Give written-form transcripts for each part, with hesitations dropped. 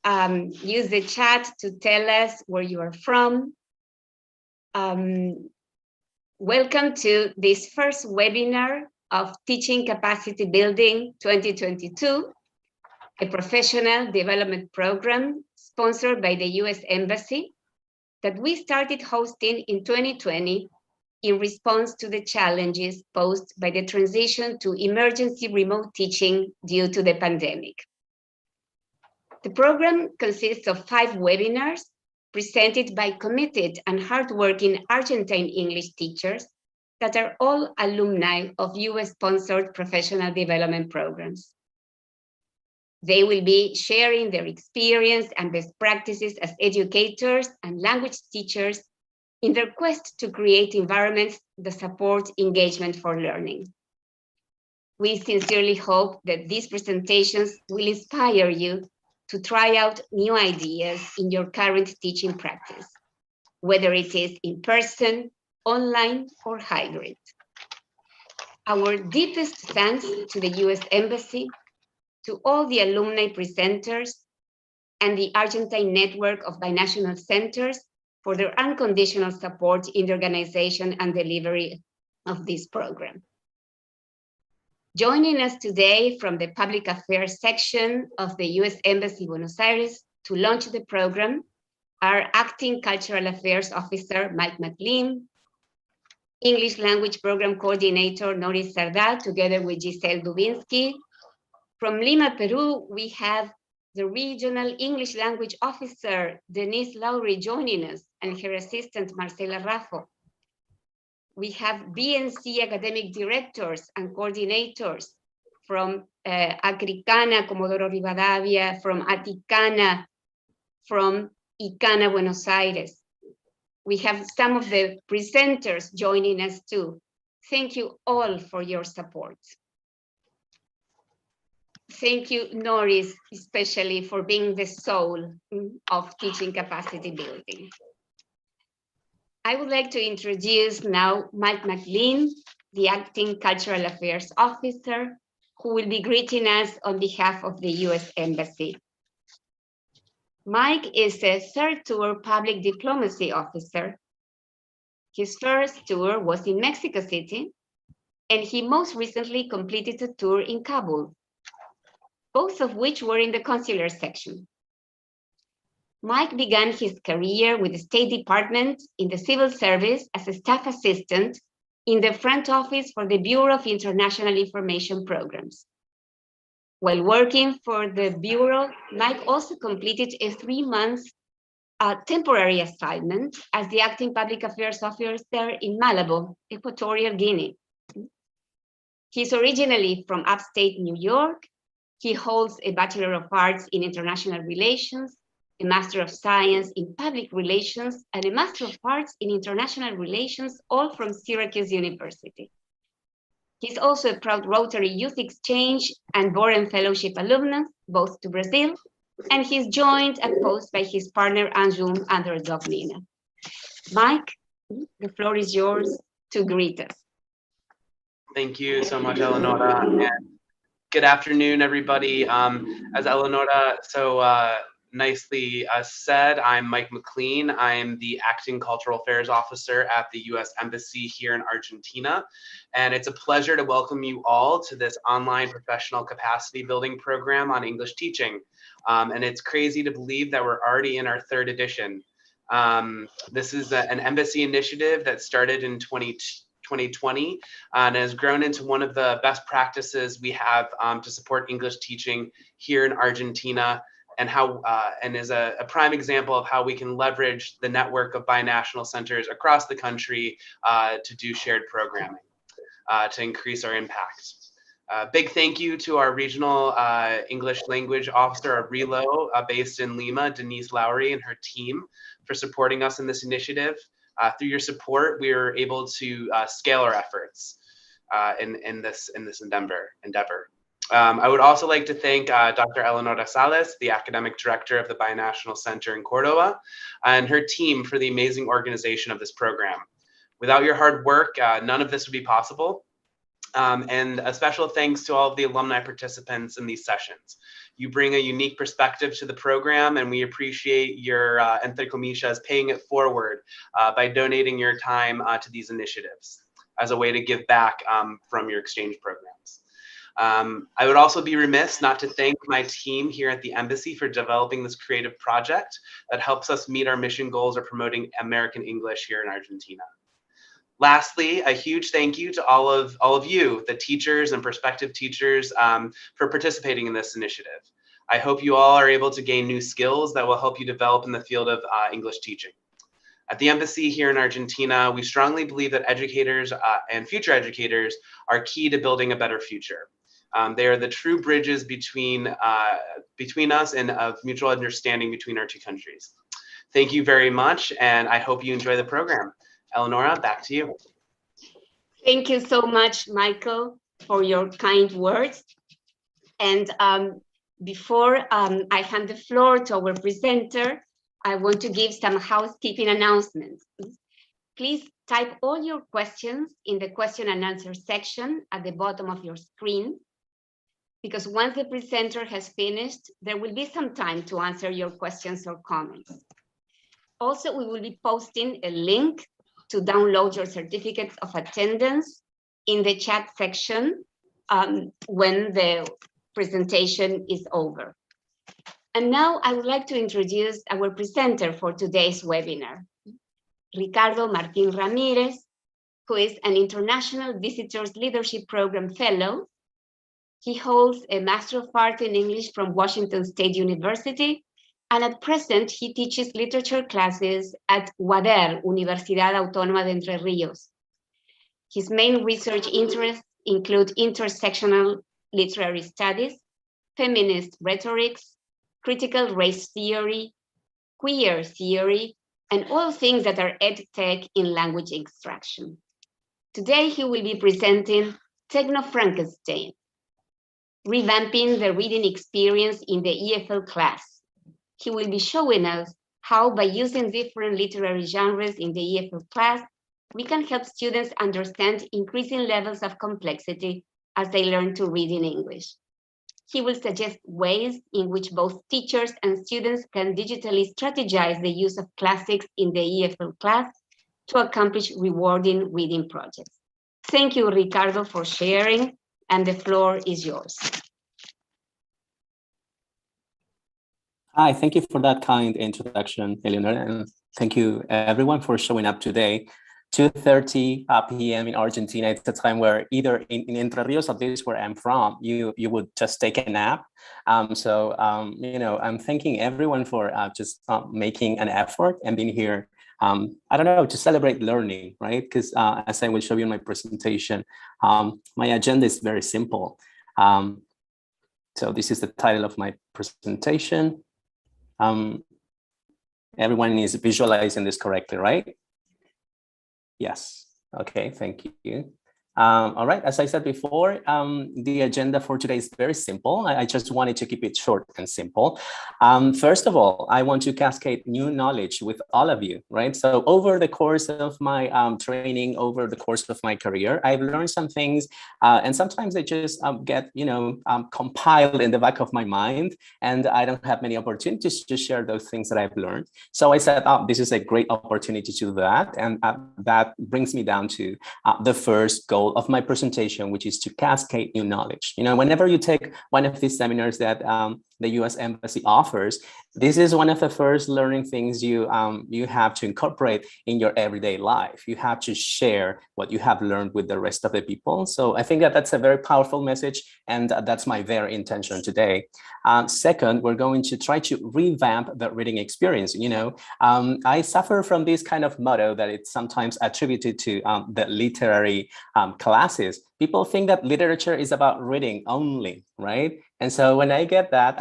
use the chat to tell us where you are from. Welcome to this first webinar of Teaching Capacity Building 2022, a professional development program sponsored by the US Embassy that we started hosting in 2020 in response to the challenges posed by the transition to emergency remote teaching due to the pandemic. The program consists of 5 webinars presented by committed and hardworking Argentine English teachers that are all alumni of US-sponsored professional development programs. They will be sharing their experience and best practices as educators and language teachers in their quest to create environments that support engagement for learning. We sincerely hope that these presentations will inspire you to try out new ideas in your current teaching practice, whether it is in person, online, or hybrid. Our deepest thanks to the US Embassy, to all the alumni presenters, and the Argentine network of binational centers for their unconditional support in the organization and delivery of this program. Joining us today from the Public Affairs section of the US Embassy Buenos Aires to launch the program are Acting Cultural Affairs Officer Mike McLean, English Language Program Coordinator Noris Sardá, together with Giselle Dubinsky. From Lima, Peru, we have the Regional English Language Officer, Denise Lowry, joining us, and her assistant, Marcela Raffo. We have BNC academic directors and coordinators from Agricana, Comodoro Rivadavia, from Aticana, from Icana, Buenos Aires. We have some of the presenters joining us too. Thank you all for your support. Thank you, Noris, especially for being the soul of teaching capacity building. I would like to introduce now Mike McLean, the Acting Cultural Affairs Officer, who will be greeting us on behalf of the US Embassy. Mike is a third tour public diplomacy officer. His first tour was in Mexico City, and he most recently completed a tour in Kabul, both of which were in the consular section. Mike began his career with the State Department in the civil service as a staff assistant in the front office for the Bureau of International Information Programs. While working for the Bureau, Mike also completed a 3-month temporary assignment as the Acting Public Affairs Officer in Malabo, Equatorial Guinea. He's originally from upstate New York. He holds a Bachelor of Arts in International Relations, a Master of Science in Public Relations, and a Master of Arts in International Relations, all from Syracuse University. He's also a proud Rotary Youth Exchange and Boren Fellowship alumnus, both to Brazil, and he's joined at post by his partner Anjum Underdog Nina. Mike, the floor is yours to greet us. Thank you so much, Eleonora. And good afternoon, everybody. As Eleonora nicely said, I'm Mike McLean. I'm the Acting Cultural Affairs Officer at the US Embassy here in Argentina. And it's a pleasure to welcome you all to this online professional capacity building program on English teaching. And it's crazy to believe that we're already in our 3rd edition. This is an embassy initiative that started in 2020 and has grown into one of the best practices we have to support English teaching here in Argentina, and is a prime example of how we can leverage the network of binational centers across the country to do shared programming to increase our impact. Big thank you to our regional English language officer, our RELO, based in Lima, Denise Lowry, and her team for supporting us in this initiative. Through your support, we were able to scale our efforts in this endeavor. I would also like to thank Dr. Eleonora Sales, the academic director of the Binational Center in Córdoba, and her team for the amazing organization of this program. Without your hard work, none of this would be possible. And a special thanks to all of the alumni participants in these sessions. You bring a unique perspective to the program, and we appreciate your Entre paying it forward by donating your time to these initiatives as a way to give back from your exchange programs. I would also be remiss not to thank my team here at the Embassy for developing this creative project that helps us meet our mission goals of promoting American English here in Argentina. Lastly, a huge thank you to all of you, the teachers and prospective teachers, for participating in this initiative. I hope you all are able to gain new skills that will help you develop in the field of English teaching. At the Embassy here in Argentina, we strongly believe that educators and future educators are key to building a better future. They are the true bridges between us and of mutual understanding between our two countries. Thank you very much, and I hope you enjoy the program. Eleonora, back to you. Thank you so much, Michael, for your kind words. And before I hand the floor to our presenter, I want to give some housekeeping announcements. Please type all your questions in the question and answer section at the bottom of your screen, because once the presenter has finished, there will be some time to answer your questions or comments. Also, we will be posting a link to download your certificates of attendance in the chat section when the presentation is over. And now I would like to introduce our presenter for today's webinar, Ricardo Martín Ramírez, who is an International Visitors Leadership Program Fellow. He holds a Master of Arts in English from Washington State University, and at present, he teaches literature classes at UADER, Universidad Autónoma de Entre Ríos. His main research interests include intersectional literary studies, feminist rhetorics, critical race theory, queer theory, and all things that are EdTech in language extraction. Today, he will be presenting TECHNO-FRANKENSTEIN, Revamping the Reading Experience in the EFL class. He will be showing us how, by using different literary genres in the EFL class, we can help students understand increasing levels of complexity as they learn to read in English. He will suggest ways in which both teachers and students can digitally strategize the use of classics in the EFL class to accomplish rewarding reading projects. Thank you, Ricardo, for sharing, and the floor is yours. Hi, thank you for that kind introduction, Eleonora, and thank you everyone for showing up today. 2:30 p.m. in Argentina. It's a time where either in Entre Rios, at least where I'm from, you would just take a nap. You know, I'm thanking everyone for just making an effort and being here. I don't know, to celebrate learning, right? Because as I will show you in my presentation, my agenda is very simple. So this is the title of my presentation. Everyone is visualizing this correctly, right? Yes. Okay, thank you. All right, as I said before, the agenda for today is very simple. I just wanted to keep it short and simple. First of all, I want to cascade new knowledge with all of you, right? So over the course of my training, over the course of my career, I've learned some things, and sometimes they just get, you know, compiled in the back of my mind, and I don't have many opportunities to share those things that I've learned. So I said, oh, this is a great opportunity to do that, and that brings me down to the first goal of my presentation, which is to cascade new knowledge. You know, whenever you take one of these seminars that the U.S. Embassy offers, this is one of the first learning things you have to incorporate in your everyday life. You have to share what you have learned with the rest of the people. So I think that that's a very powerful message, and that's my very intention today. Second, we're going to try to revamp the reading experience. You know, I suffer from this kind of motto that it's sometimes attributed to the literary classes. People think that literature is about reading only, right? And so when I get that,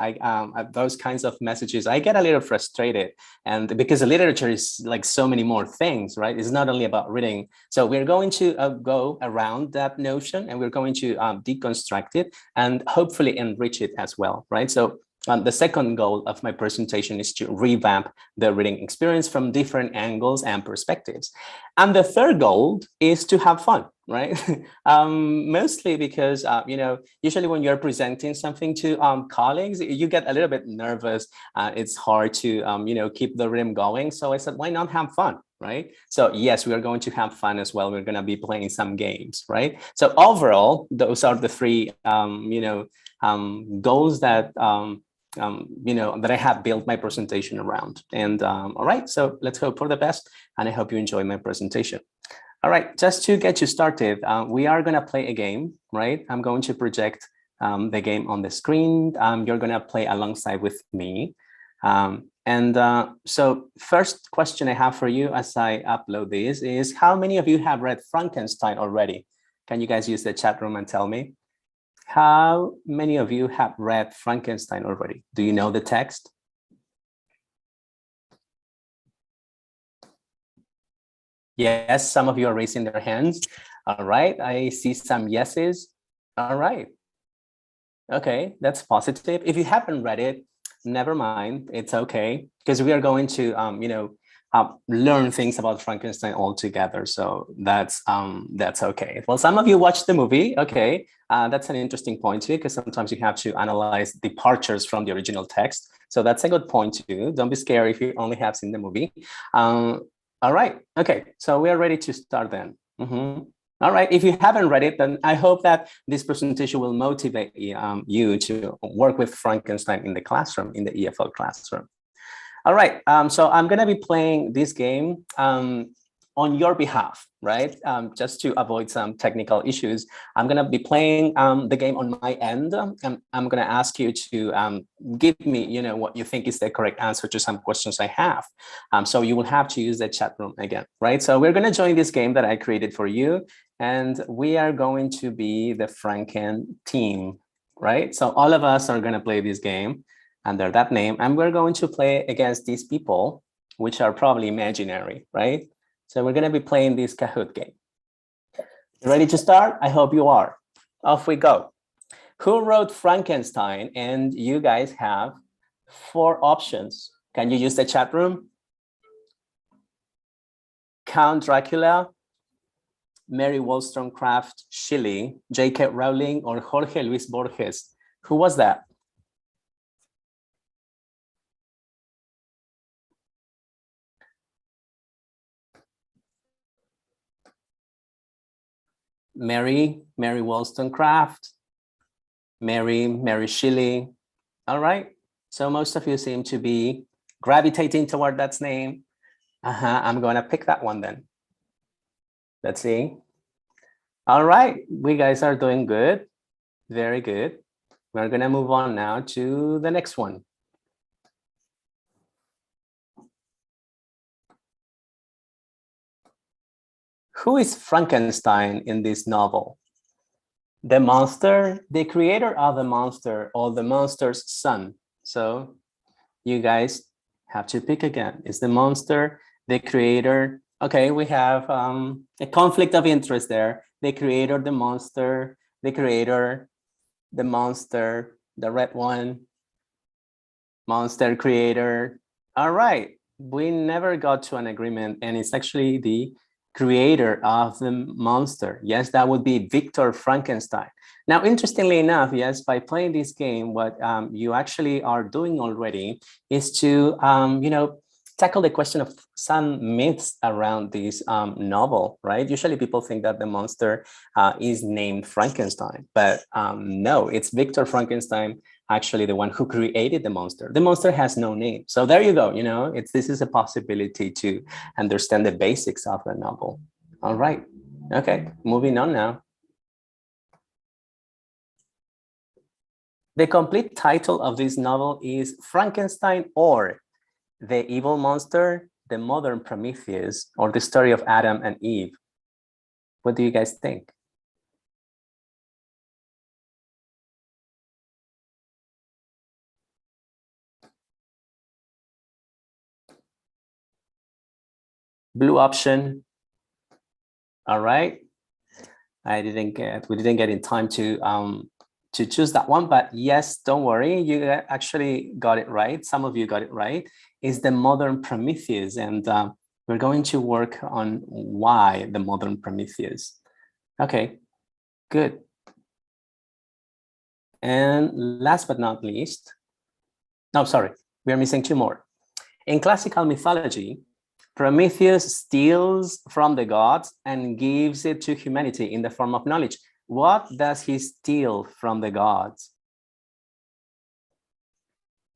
those kinds of messages, I get a little frustrated. And because the literature is like so many more things, right? It's not only about reading. So we're going to go around that notion, and we're going to deconstruct it and hopefully enrich it as well, right? So the second goal of my presentation is to revamp the reading experience from different angles and perspectives. And the third goal is to have fun, right? Mostly because, usually when you're presenting something to colleagues, you get a little bit nervous. It's hard to, keep the rhythm going. So I said, why not have fun, right? So yes, we are going to have fun as well. We're going to be playing some games, right? So overall, those are the three, goals that, that I have built my presentation around. And all right, so let's hope for the best. And I hope you enjoy my presentation. All right, just to get you started, we are going to play a game, right? I'm going to project the game on the screen. You're going to play alongside with me. So first question I have for you as I upload this is, how many of you have read Frankenstein already? Can you guys use the chat room and tell me? How many of you have read Frankenstein already? Do you know the text? Yes, some of you are raising their hands. All right, I see some yeses. All right. Okay, that's positive. If you haven't read it, never mind. It's okay, because we are going to, learn things about Frankenstein all together. So that's okay. Well, some of you watched the movie. Okay, that's an interesting point too, because sometimes you have to analyze departures from the original text. So that's a good point too. Don't be scared if you only have seen the movie. All right. Okay. So we are ready to start then. All right. If you haven't read it, then I hope that this presentation will motivate you to work with Frankenstein in the classroom, in the EFL classroom. All right. So I'm going to be playing this game on your behalf, right? Just to avoid some technical issues, I'm going to be playing the game on my end. And I'm going to ask you to give me, what you think is the correct answer to some questions I have. So you will have to use the chat room again, right? So we're going to join this game that I created for you. And we are going to be the Franken team, right? So all of us are going to play this game under that name. And we're going to play against these people, which are probably imaginary, right? So we're going to be playing this Kahoot game. Ready to start? I hope you are. Off we go. Who wrote Frankenstein? And you guys have 4 options. Can you use the chat room? Count Dracula, Mary Wollstonecraft Shelley, J.K. Rowling, or Jorge Luis Borges. Who was that? Mary Wollstonecraft, Mary Shelley. All right. So most of you seem to be gravitating toward that name. I'm going to pick that one then. Let's see. All right. We guys are doing good. Very good. We're going to move on now to the next one. Who is Frankenstein in this novel? The monster, the creator of the monster, or the monster's son? So you guys have to pick again. Is the monster the creator? Okay, we have a conflict of interest there. The creator, the monster, the creator, the monster, the red one, monster creator. All right, we never got to an agreement, and it's actually the creator of the monster. Yes, that would be Victor Frankenstein. Now, interestingly enough, yes, by playing this game, what you actually are doing already is to, tackle the question of some myths around this novel, right? Usually people think that the monster is named Frankenstein, but no, it's Victor Frankenstein, actually the one who created the monster. The monster has no name. So there you go, this is a possibility to understand the basics of the novel. All right, okay, moving on now. The complete title of this novel is Frankenstein, or The Evil Monster, The Modern Prometheus, or The Story of Adam and Eve. What do you guys think? Blue option. All right. We didn't get in time to choose that one, but yes, don't worry, you actually got it right. Some of you got it right. Is the modern Prometheus, and we're going to work on why the modern Prometheus. Okay, good. And last but not least, no, sorry, we are missing two more. In classical mythology, Prometheus steals from the gods and gives it to humanity in the form of knowledge. What does he steal from the gods?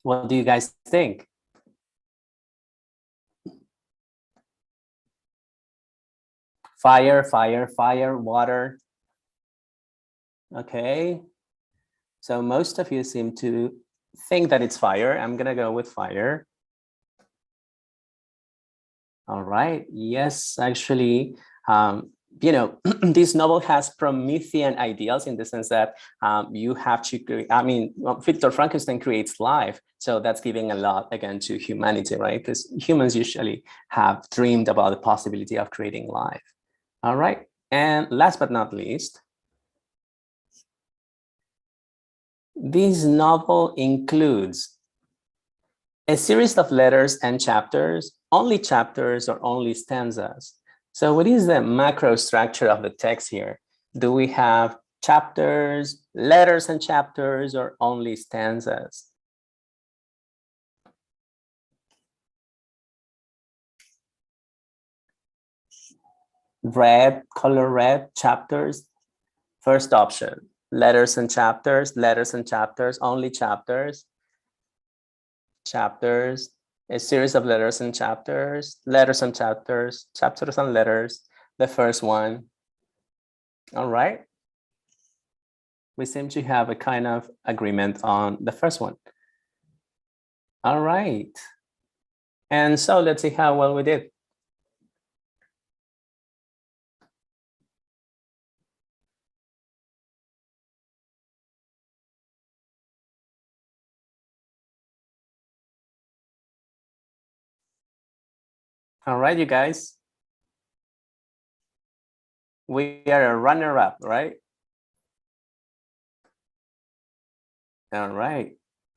What do you guys think? Fire, fire, fire, water. Okay. So most of you seem to think that it's fire. I'm gonna go with fire. All right. Yes, actually, you know, this novel has Promethean ideals in the sense that you have to create, I mean, Victor Frankenstein creates life. So that's giving a lot, again, to humanity, right? Because humans usually have dreamed about the possibility of creating life. All right. And last but not least, this novel includes a series of letters and chapters, only chapters or only stanzas. So what is the macro structure of the text here? Do we have chapters, letters and chapters, or only stanzas? Red, color red, chapters. First option, letters and chapters, only chapters. Chapters, a series of letters and chapters and chapters, chapters and letters. The first one. All right. We seem to have a kind of agreement on the first one. All right. And so let's see how well we did. All right, you guys. We are a runner-up, right? All right.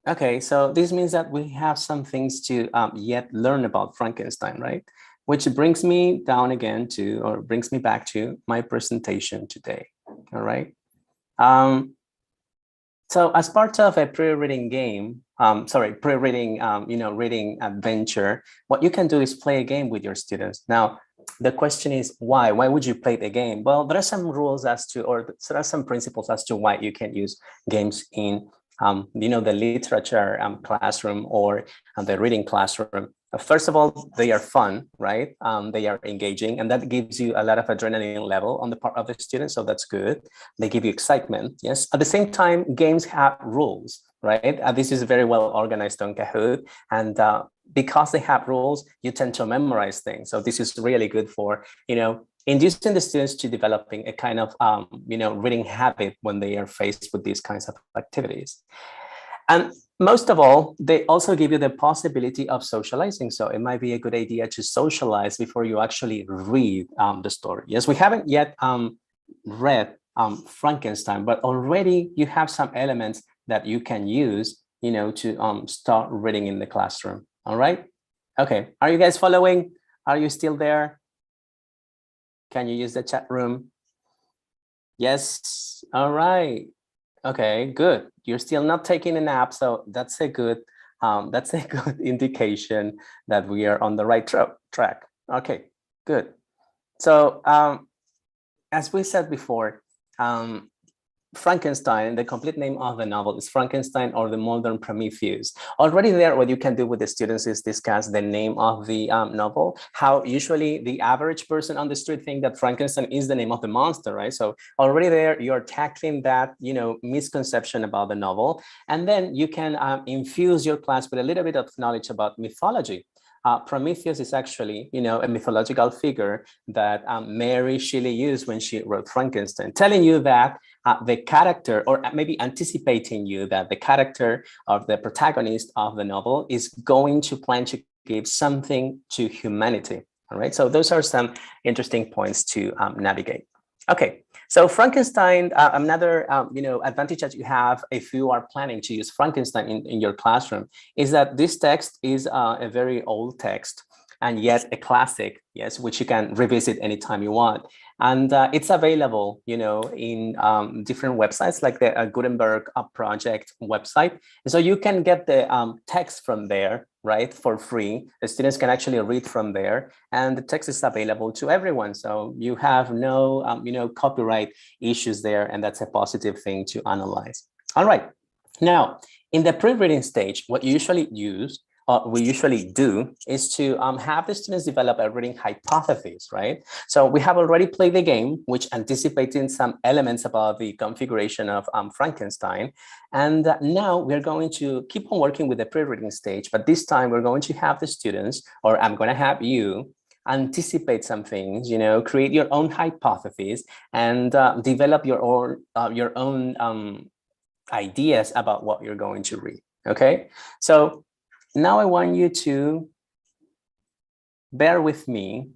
Okay, so this means that we have some things to yet learn about Frankenstein, right? Which brings me down again to, or brings me back to my presentation today. All right. So as part of a pre-reading game, pre-reading, reading adventure, what you can do is play a game with your students. Now, the question is why? Why would you play the game? Well, there are some rules as to, or there are some principles as to why you can use games in, the literature classroom or the reading classroom. First of all, they are fun, right? They are engaging, and that gives you a lot of adrenaline level on the part of the students, so that's good. They give you excitement, yes. At the same time, games have rules, right? This is very well organized on Kahoot, and because they have rules, you tend to memorize things. So this is really good for, inducing the students to developing a kind of, reading habit when they are faced with these kinds of activities. And most of all, they also give you the possibility of socializing. So it might be a good idea to socialize before you actually read the story. Yes, we haven't yet read Frankenstein, but already you have some elements that you can use, to start reading in the classroom. All right. Okay. Are you guys following? Are you still there? Can you use the chat room? Yes. All right. Okay, good. You're still not taking a nap, so that's a good indication that we are on the right track. Okay, good. So as we said before, Frankenstein, the complete name of the novel is Frankenstein or the Modern Prometheus. Already there, what you can do with the students is discuss the name of the novel, how usually the average person on the street think that Frankenstein is the name of the monster, right? So already there, you're tackling that, misconception about the novel. And then you can infuse your class with a little bit of knowledge about mythology. Prometheus is actually, a mythological figure that Mary Shelley used when she wrote Frankenstein, telling you that the character, or maybe anticipating you that the character of the protagonist of the novel is going to plan to give something to humanity. All right, so those are some interesting points to navigate. Okay, so Frankenstein, another advantage that you have if you are planning to use Frankenstein in your classroom is that this text is a very old text. and yet a classic, yes, which you can revisit anytime you want. And it's available, you know, in different websites like the Gutenberg project website. So you can get the text from there, right, for free. The students can actually read from there, and the text is available to everyone. So you have no, you know, copyright issues there, and that's a positive thing to analyze. All right. Now, in the pre-reading stage, what you usually use, we usually do, is to have the students develop a reading hypothesis, right? So we have already played the game, which anticipating some elements about the configuration of Frankenstein. And now we're going to keep on working with the pre-reading stage, but this time we're going to have the students, or I'm going to have you, anticipate some things, you know, create your own hypothesis and develop your own ideas about what you're going to read. Okay, so now I want you to bear with me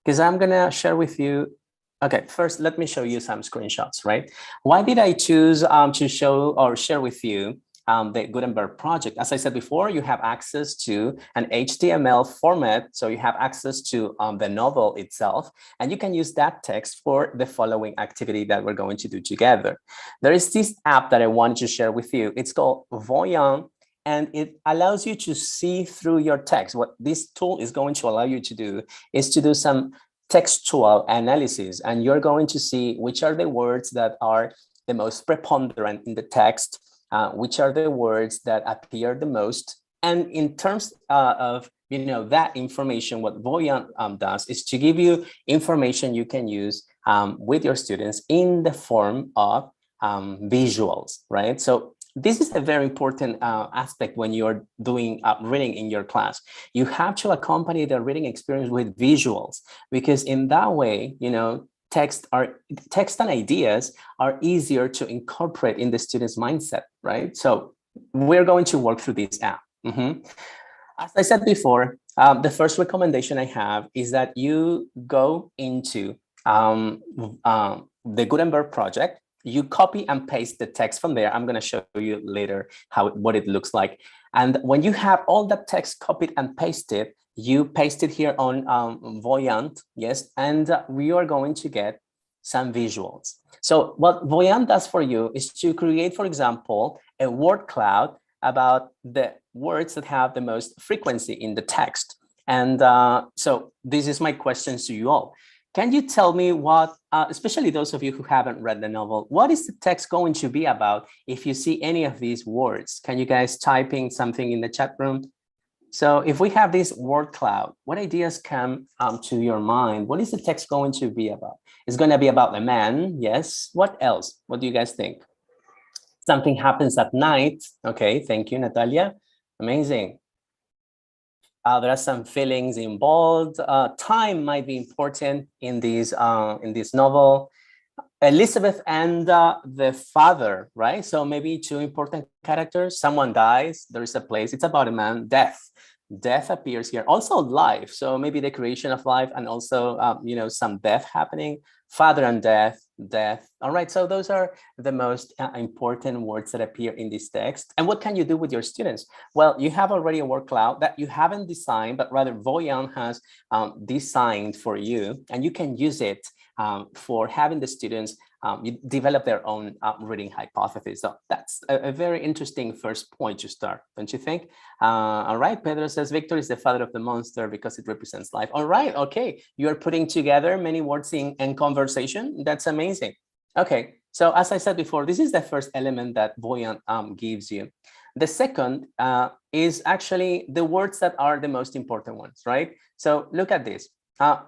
because I'm gonna share with you. Okay, first let me show you some screenshots, right? Why did I choose to show or share with you the Gutenberg project? As I said before, you have access to an HTML format, so you have access to the novel itself, and you can use that text for the following activity that we're going to do together. There is this app that I wanted to share with you. It's called Voyant, and it allows you to see through your text. What this tool is going to allow you to do is to do some textual analysis, and you're going to see which are the words that are the most preponderant in the text, which are the words that appear the most. And in terms of, you know, that information, what Voyant does is to give you information you can use with your students in the form of visuals, right? So this is a very important aspect when you're doing reading in your class. You have to accompany the reading experience with visuals, because in that way, you know, text and ideas are easier to incorporate in the student's mindset, right? So we're going to work through this app. As I said before, the first recommendation I have is that you go into the Gutenberg project. You copy and paste the text from there. I'm going to show you later what it looks like. And when you have all that text copied and pasted, you paste it here on Voyant, yes, and we are going to get some visuals. So what Voyant does for you is to create, for example, a word cloud about the words that have the most frequency in the text. And so this is my questions to you all. Can you tell me what, especially those of you who haven't read the novel, what is the text going to be about if you see any of these words? Can you guys type in something in the chat room? So if we have this word cloud, what ideas come to your mind? What is the text going to be about? It's going to be about the man, yes. What else? What do you guys think? Something happens at night. Okay, thank you, Natalia. Amazing. There are some feelings involved. Time might be important in this novel. Elizabeth and the father, right? So maybe two important characters. Someone dies. There is a place. It's about a man. Death. Death appears here. Also life. So maybe the creation of life, and also you know, some death happening. Father and death. Death. All right. So those are the most important words that appear in this text. And what can you do with your students? Well, you have already a word cloud that you haven't designed, but rather Voyant has designed for you, and you can use it for having the students develop their own reading hypothesis. So that's a very interesting first point to start, don't you think? All right, Pedro says Victor is the father of the monster because it represents life. All right, okay. You are putting together many words in conversation. That's amazing. Okay, so as I said before, this is the first element that Voyant gives you. The second is actually the words that are the most important ones, right? So look at this.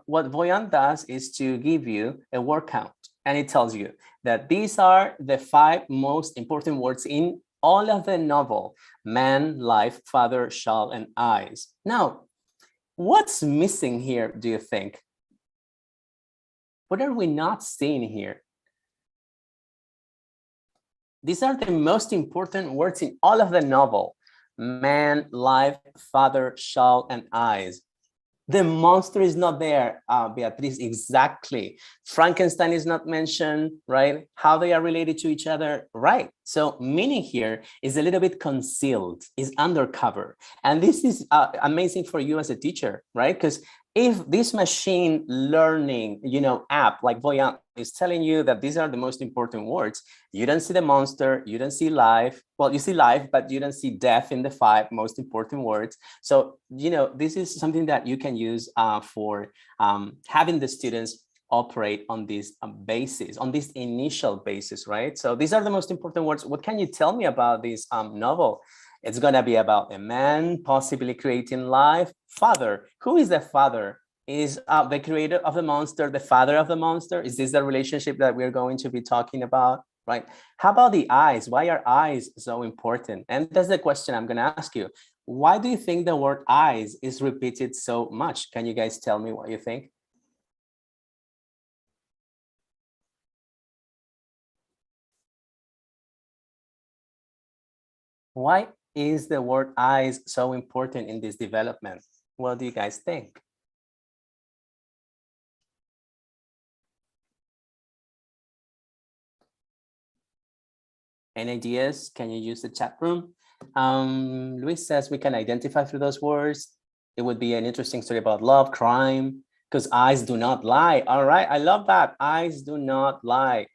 What Voyant does is to give you a word count, and it tells you that these are the 5 most important words in all of the novel: man, life, father, shall, and eyes. Now, what's missing here, do you think? What are we not seeing here? These are the most important words in all of the novel: man, life, father, shall, and eyes. The monster is not there, Beatriz, exactly. Frankenstein is not mentioned, right? How they are related to each other, right? So meaning here is a little bit concealed, is undercover. And this is amazing for you as a teacher, right? Because if this machine learning, app like Voyant is telling you that these are the most important words, you don't see the monster, you don't see life. Well, you see life, but you don't see death in the 5 most important words. So, this is something that you can use for having the students operate on this basis, on this initial basis, right? So these are the most important words. What can you tell me about this novel? It's going to be about a man possibly creating life. Father. Who is the father? Is the creator of the monster the father of the monster? Is this the relationship that we're going to be talking about, right? How about the eyes? Why are eyes so important? And that's the question I'm going to ask you. Why do you think the word eyes is repeated so much? Can you guys tell me what you think? Why is the word eyes so important in this development? What do you guys think? Any ideas? Can you use the chat room? Luis says we can identify through those words. It would be an interesting story about love, crime, because eyes do not lie. All right, I love that. Eyes do not lie.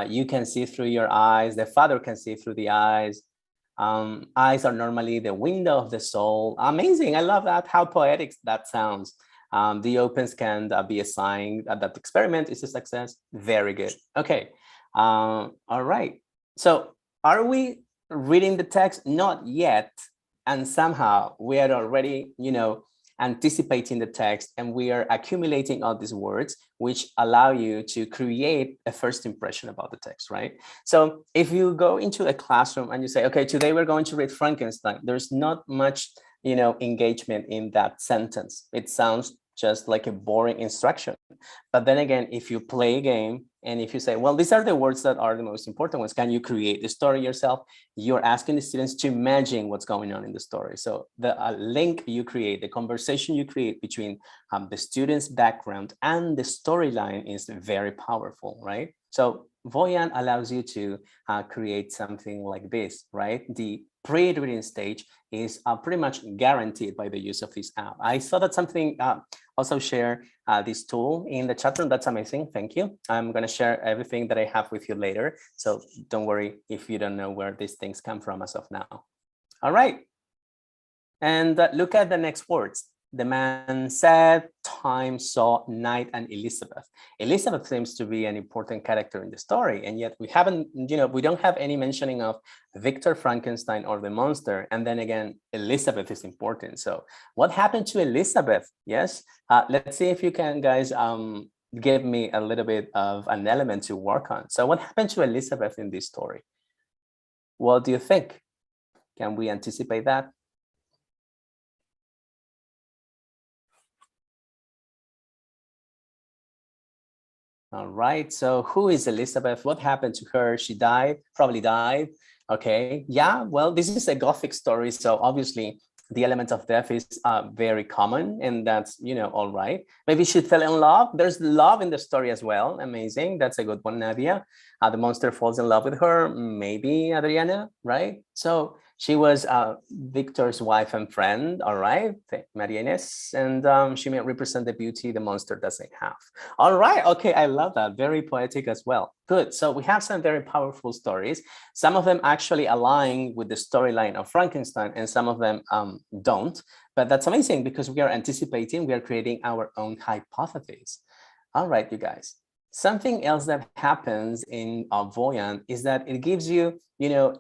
You can see through your eyes. The father can see through the eyes. Eyes are normally the window of the soul. Amazing. I love that. How poetic that sounds. The opens can be a sign that the experiment is a success. Very good. Okay. All right. So are we reading the text? Not yet. And somehow we are already, anticipating the text, and we are accumulating all these words, which allow you to create a first impression about the text, right? So if you go into a classroom and you say, okay, today we're going to read Frankenstein, there's not much, engagement in that sentence. It sounds just like a boring instruction. But then again, if you play a game and if you say, well, these are the words that are the most important ones, can you create the story yourself? You're asking the students to imagine what's going on in the story. So the link you create, the conversation you create between the student's background and the storyline is very powerful, right? So Voyant allows you to create something like this, right? The pre-reading stage is pretty much guaranteed by the use of this app. I saw that something also share this tool in the chat room. That's amazing. Thank you. I'm going to share everything that I have with you later. So don't worry if you don't know where these things come from as of now. All right. And look at the next words. The man said, time, saw, night, and Elizabeth. Elizabeth seems to be an important character in the story, and yet we haven't, we don't have any mentioning of Victor Frankenstein or the monster. And then again, Elizabeth is important. So what happened to Elizabeth? Yes, let's see if you can, guys, give me a little bit of an element to work on. So what happened to Elizabeth in this story? What do you think? Can we anticipate that? All right, so who is Elizabeth? What happened to her? She died, probably died. Okay, yeah, well, this is a Gothic story, so obviously the element of death is very common, and that's, all right. Maybe she fell in love. There's love in the story as well. Amazing, that's a good one, Nadia. The monster falls in love with her, maybe Adriana, right? So she was Victor's wife and friend, all right, Maria Ines, and she may represent the beauty the monster doesn't have. All right, okay, I love that, very poetic as well. Good, so we have some very powerful stories. Some of them actually align with the storyline of Frankenstein, and some of them don't, but that's amazing because we are anticipating, we are creating our own hypotheses. All right, you guys. Something else that happens in Voyant is that it gives you,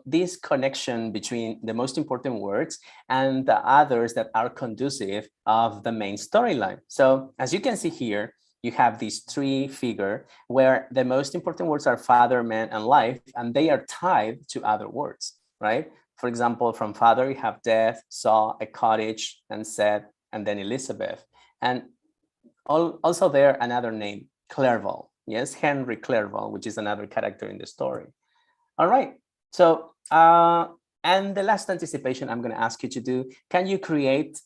this connection between the most important words and the others that are conducive of the main storyline. So as you can see here, you have these 3 figures where the most important words are father, man, and life, and they are tied to other words, right? For example, from father, you have death, saw, a cottage, and said, and then Elizabeth. And also there, another name, Clerval. Yes, Henry Clerval, which is another character in the story. All right, so, and the last anticipation I'm going to ask you to do, can you create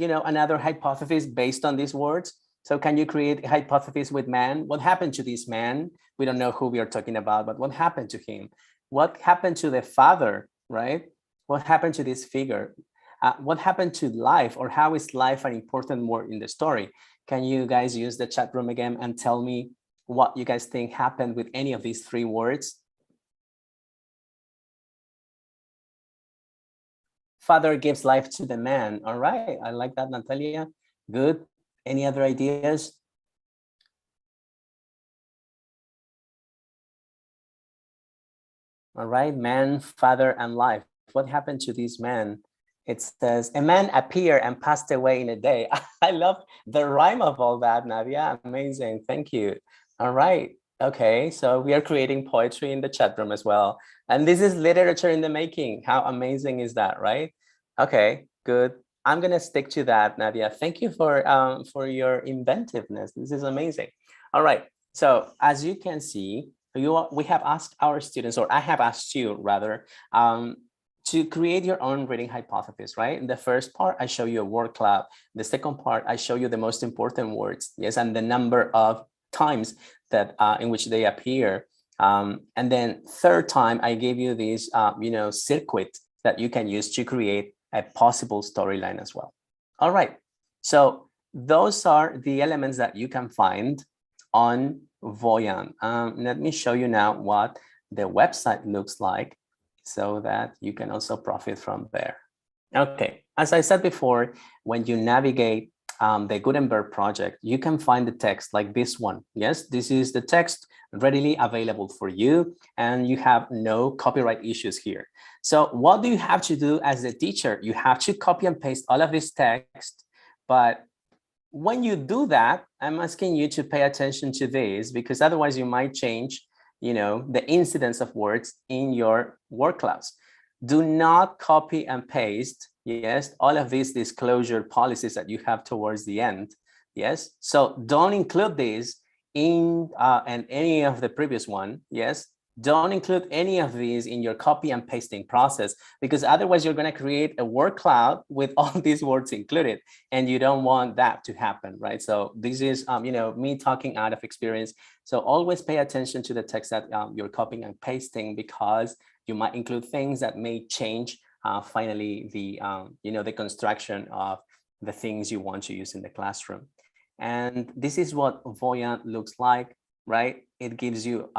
another hypothesis based on these words? So can you create a hypothesis with man? What happened to this man? We don't know who we are talking about, but what happened to him? What happened to the father, right? What happened to this figure? What happened to life, or how is life an important word in the story? Can you guys use the chat room again and tell me what you guys think happened with any of these three words? Father gives life to the man. All right, I like that, Natalia. Good. Any other ideas? All right, man, father, and life. What happened to this man? It says, a man appeared and passed away in a day. I love the rhyme of all that, Nadia. Amazing, thank you. All right, okay, so we are creating poetry in the chat room as well. And this is literature in the making. How amazing is that, right? Okay, good. I'm gonna stick to that, Nadia. Thank you for your inventiveness. This is amazing. All right, so as you can see, we have asked our students, or I have asked you rather, to create your own reading hypothesis, right? In the first part, I show you a word cloud. The second part, I show you the most important words, yes, and the number of times that in which they appear. And then third time, I gave you this, circuit that you can use to create a possible storyline as well. All right, so those are the elements that you can find on Voyant. Let me show you now what the website looks like so that you can also profit from there. Okay, as I said before, when you navigate the Gutenberg project, you can find the text like this one. Yes, this is the text readily available for you, and you have no copyright issues here. So what do you have to do as a teacher? You have to copy and paste all of this text, but when you do that, I'm asking you to pay attention to this, because otherwise you might change, the incidence of words in your word clouds. Do not copy and paste, yes, all of these disclosure policies that you have towards the end, yes. So don't include these in and any of the previous one, yes. Don't include any of these in your copy and pasting process, because otherwise you're going to create a word cloud with all these words included, and you don't want that to happen, right? So this is, me talking out of experience. So always pay attention to the text that you're copying and pasting, because you might include things that may change finally the, the construction of the things you want to use in the classroom. And this is what Voyant looks like, right? It gives you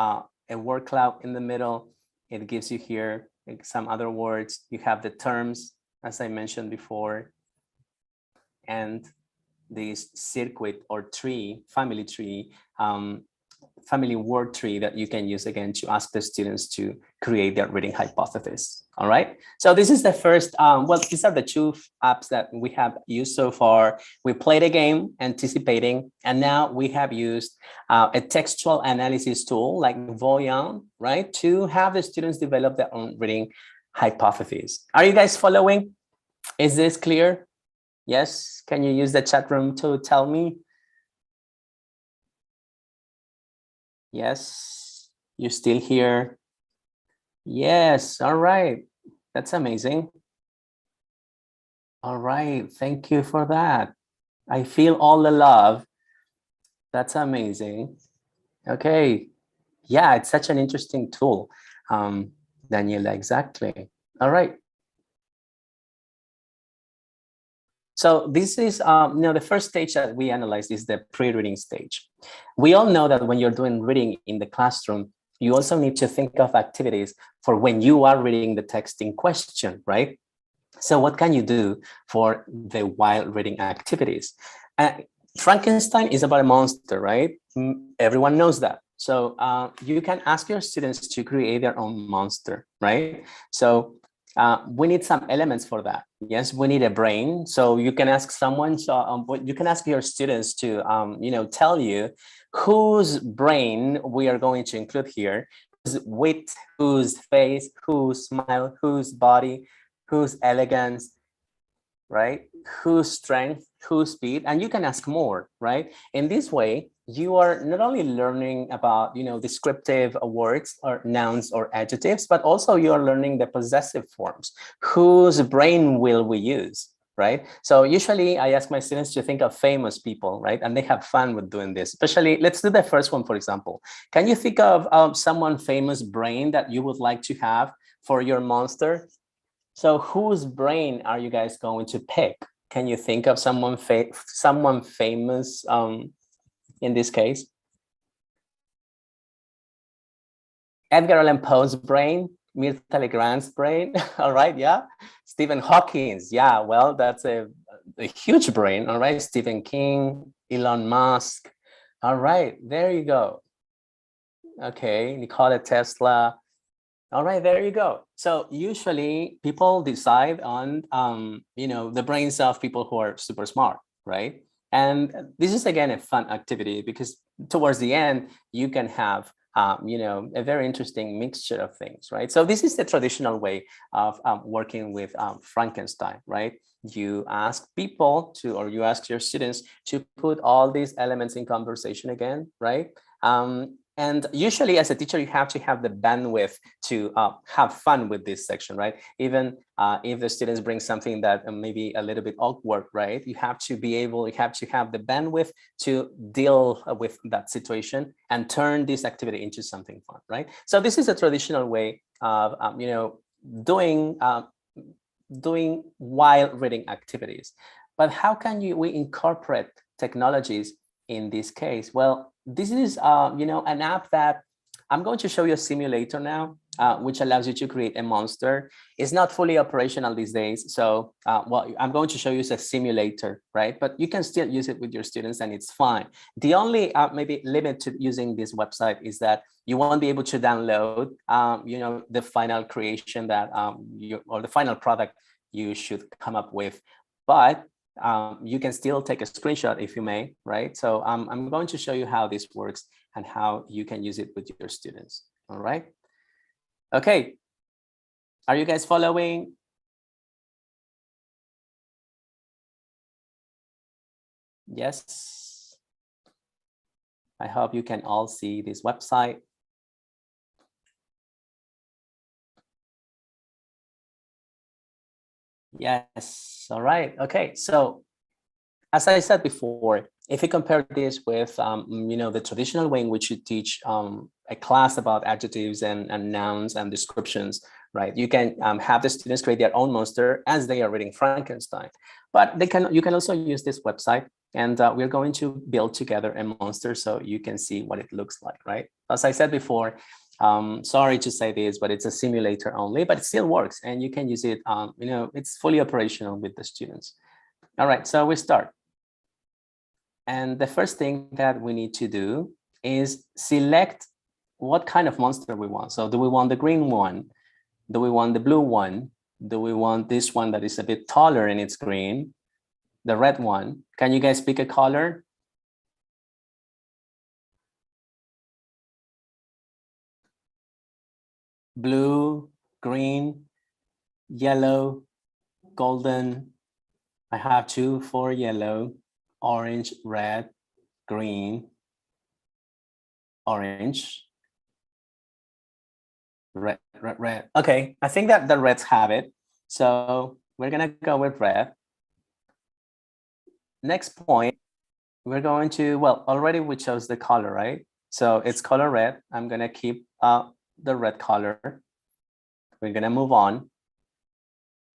a word cloud in the middle. It gives you here some other words. You have the terms, as I mentioned before, and this circuit or tree, family tree, family word tree that you can use again to ask the students to create their reading hypothesis. All right. So this is the first, well, these are the two apps that we have used so far. We played a game anticipating, and now we have used a textual analysis tool like Voyant, right, to have the students develop their own reading hypotheses. Are you guys following? Is this clear? Yes. Can you use the chat room to tell me? Yes, you're still here. Yes, all right. That's amazing. All right, thank you for that. I feel all the love. That's amazing. Okay, yeah, it's such an interesting tool, Daniela, exactly. All right. So this is, the first stage that we analyze is the pre-reading stage. We all know that when you're doing reading in the classroom, you also need to think of activities for when you are reading the text in question, right? So what can you do for the while reading activities? Frankenstein is about a monster, right? Everyone knows that. So you can ask your students to create their own monster, right? So we need some elements for that. Yes, we need a brain. So you can ask someone, you can ask your students to, tell you whose brain we are going to include here, whose wit, whose face, whose smile, whose body, whose elegance, right? Whose strength, whose speed, and you can ask more, right? In this way, you are not only learning about, descriptive words or nouns or adjectives, but also you are learning the possessive forms. Whose brain will we use, right? So usually I ask my students to think of famous people, right? And they have fun with doing this, especially, let's do the first one, for example. Can you think of someone famous brain that you would like to have for your monster? So whose brain are you guys going to pick? Can you think of someone famous in this case? Edgar Allan Poe's brain, Mirtha Legrand's brain, all right, yeah. Stephen Hawking's, yeah, well, that's a huge brain, all right. Stephen King, Elon Musk, all right, there you go. Okay, Nikola Tesla, all right, there you go. So usually people decide on, the brains of people who are super smart, right? And this is, again, a fun activity because towards the end, you can have a very interesting mixture of things, right? So this is the traditional way of working with Frankenstein, right? You ask people to, or you ask your students to put all these elements in conversation again, right? And usually as a teacher, you have to have the bandwidth to have fun with this section, right? Even if the students bring something that may be a little bit awkward, right? You have to have the bandwidth to deal with that situation and turn this activity into something fun, right? So this is a traditional way of, doing while reading activities. But how can we incorporate technologies in this case? Well, this is, an app that I'm going to show you a simulator now, which allows you to create a monster. It's not fully operational these days. So what I'm going to show you is a simulator, right? But you can still use it with your students and it's fine. The only maybe limit to using this website is that you won't be able to download, the final creation that or the final product you should come up with. But you can still take a screenshot if you may, right? So I'm going to show you how this works and how you can use it with your students, all right? Okay, are you guys following? Yes. I hope you can all see this website. Yes, all right, okay. So as I said before, if you compare this with, the traditional way in which you teach a class about adjectives and nouns and descriptions, right? You can have the students create their own monster as they are reading Frankenstein. But you can also use this website, and we're going to build together a monster so you can see what it looks like, right? As I said before, sorry to say this, but it's a simulator only, but it still works, and you can use it. It's fully operational with the students. All right, so we start. And the first thing that we need to do is select what kind of monster we want. So do we want the green one? Do we want the blue one? Do we want this one that is a bit taller and it's green? The red one? Can you guys pick a color? Blue, green, yellow, golden. I have 2 for yellow, orange, red, green, orange, red, red, red. Okay, I think that the reds have it. So we're gonna go with red. Next point, we're going to, well, already we chose the color, right? So it's color red. I'm gonna keep the red color. We're gonna move on.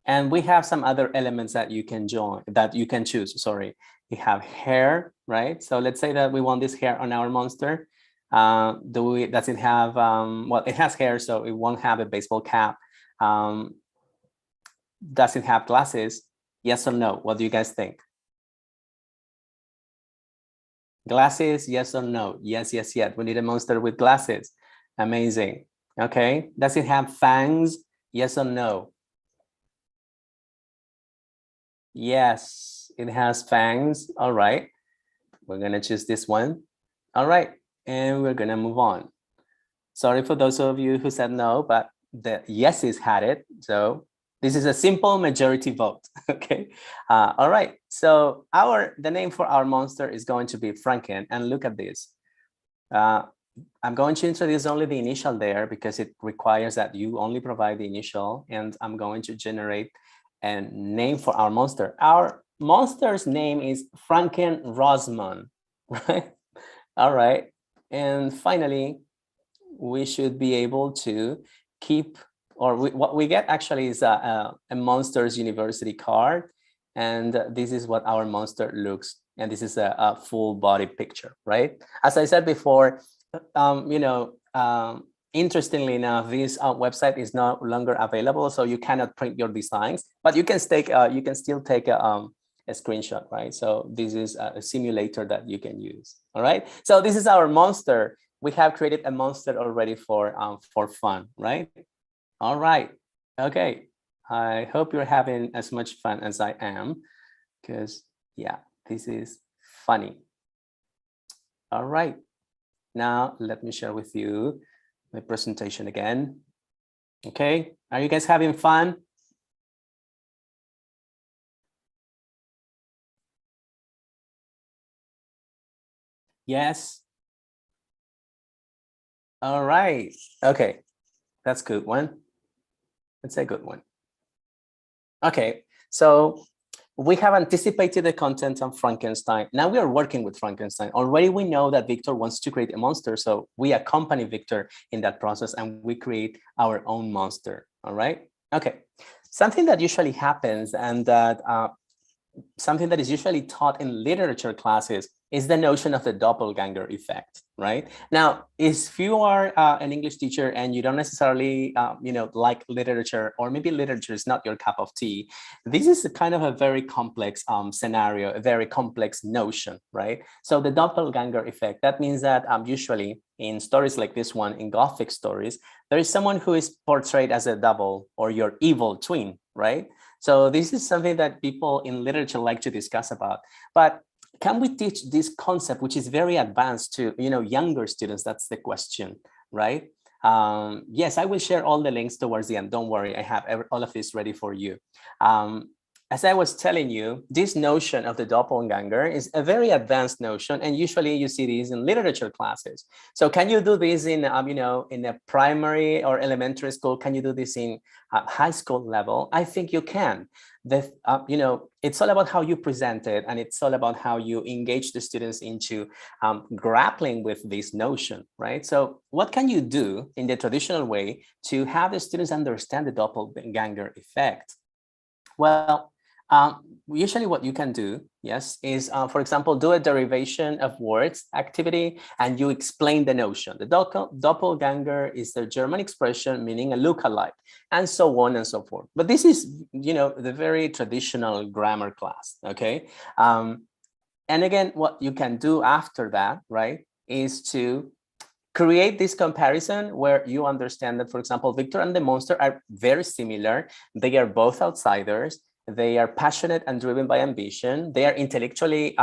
And we have some other elements that you can choose, sorry. We have hair, right? So let's say that we want this hair on our monster. Does it have, well, it has hair, so it won't have a baseball cap. Does it have glasses? Yes or no? What do you guys think? Glasses, yes or no? Yes, yes, yes. We need a monster with glasses. Amazing. Okay. Does it have fangs? Yes or no? Yes, it has fangs. All right. We're going to choose this one. All right. And we're going to move on. Sorry for those of you who said no, but the yeses had it. So this is a simple majority vote. Okay. All right. So the name for our monster is going to be Franken. And look at this. I'm going to introduce only the initial there because it requires that you only provide the initial, and I'm going to generate a name for our monster. Our monster's name is Franken-Rosman, right? All right. And finally, we should be able to keep, or what we get actually is a Monsters University card. And this is what our monster looks. And this is a full body picture, right? As I said before, interestingly enough, this website is no longer available, so you cannot print your designs, but you can still take a screenshot, right? So this is a simulator that you can use. All right. So this is our monster. We have created a monster already for fun, right? All right. Okay. I hope you're having as much fun as I am, because yeah, this is funny. All right. Now let me share with you my presentation again. Okay. Are you guys having fun? Yes. All right. Okay. That's a good one. That's a good one. Okay. So we have anticipated the content on Frankenstein. Now we are working with Frankenstein. Already we know that Victor wants to create a monster. So we accompany Victor in that process and we create our own monster. All right. Okay. Something that usually happens and that something that is usually taught in literature classes is the notion of the doppelganger effect, right? Now, if you are an English teacher and you don't necessarily, like literature, or maybe literature is not your cup of tea, this is a kind of a very complex scenario, a very complex notion, right? So the doppelganger effect, that means that usually in stories like this one, in Gothic stories, there is someone who is portrayed as a double or your evil twin, right? So this is something that people in literature like to discuss about. But can we teach this concept, which is very advanced, to younger students? That's the question, right? Yes, I will share all the links towards the end. Don't worry, I have all of this ready for you. As I was telling you, this notion of the doppelganger is a very advanced notion, and usually you see these in literature classes. So can you do this in, in a primary or elementary school? Can you do this in high school level? I think you can. It's all about how you present it, and it's all about how you engage the students into grappling with this notion, right? So what can you do in the traditional way to have the students understand the doppelganger effect? Well, usually what you can do, yes, is, for example, do a derivation of words activity, and you explain the notion. The doppelganger is the German expression meaning a lookalike, and so on and so forth. But this is, the very traditional grammar class, okay? And again, what you can do after that, right, is to create this comparison where you understand that, for example, Victor and the monster are very similar. They are both outsiders. They are passionate and driven by ambition. They are intellectually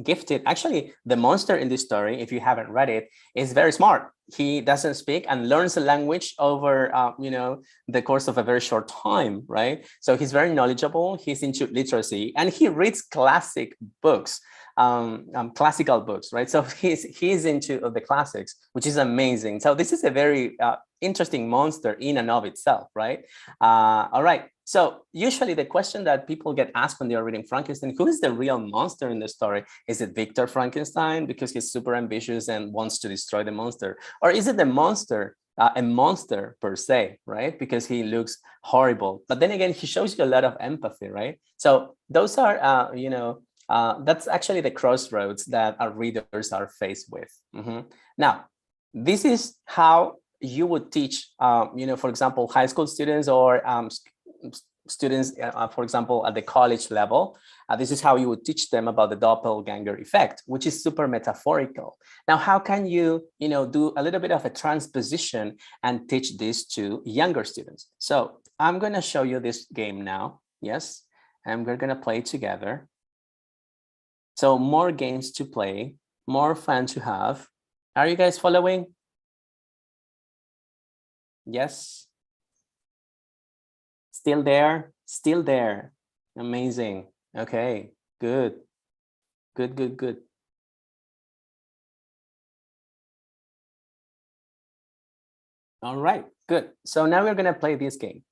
gifted. Actually, the monster in this story, if you haven't read it, is very smart. He doesn't speak and learns a language over, the course of a very short time, right? So he's very knowledgeable. He's into literacy, and he reads classic books, classical books, right? So he's into the classics, which is amazing. So this is a very interesting monster in and of itself, right? All right. So usually the question that people get asked when they are reading Frankenstein, who is the real monster in the story? Is it Victor Frankenstein because he's super ambitious and wants to destroy the monster? Or is it the monster, a monster per se, right? Because he looks horrible. But then again, he shows you a lot of empathy, right? So those are, that's actually the crossroads that our readers are faced with. Now, this is how you would teach, for example, high school students or students, for example, at the college level. This is how you would teach them about the doppelganger effect, which is super metaphorical. Now, how can you, do a little bit of a transposition and teach this to younger students? So I'm going to show you this game now. Yes, and we're going to play together. So more games to play, more fun to have. Are you guys following? Yes. Still there? Still there. Amazing. Okay, good. Good, good, good. All right, good. So now we're going to play this game.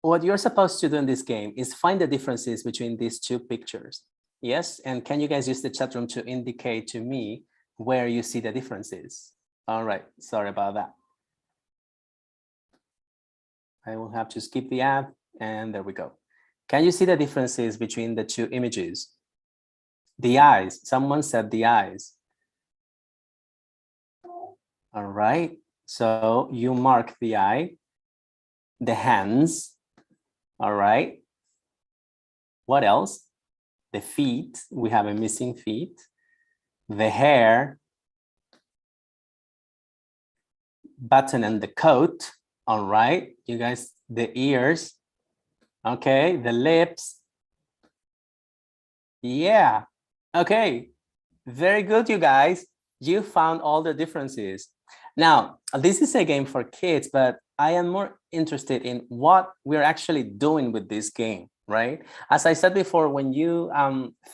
what you're supposed to do in this game is find the differences between these two pictures. Yes, and can you guys use the chat room to indicate to me where you see the differences? All right, sorry about that. I will have to skip the ad, and there we go. Can you see the differences between the two images? The eyes, someone said the eyes. All right, so you mark the eye, the hands, all right. What else? The feet, we have a missing feet, the hair, button and the coat, all right. You guys, the ears, okay, the lips. Yeah, okay, very good, you guys. You found all the differences. Now, this is a game for kids, but I am more interested in what we're actually doing with this game, right? As I said before, when you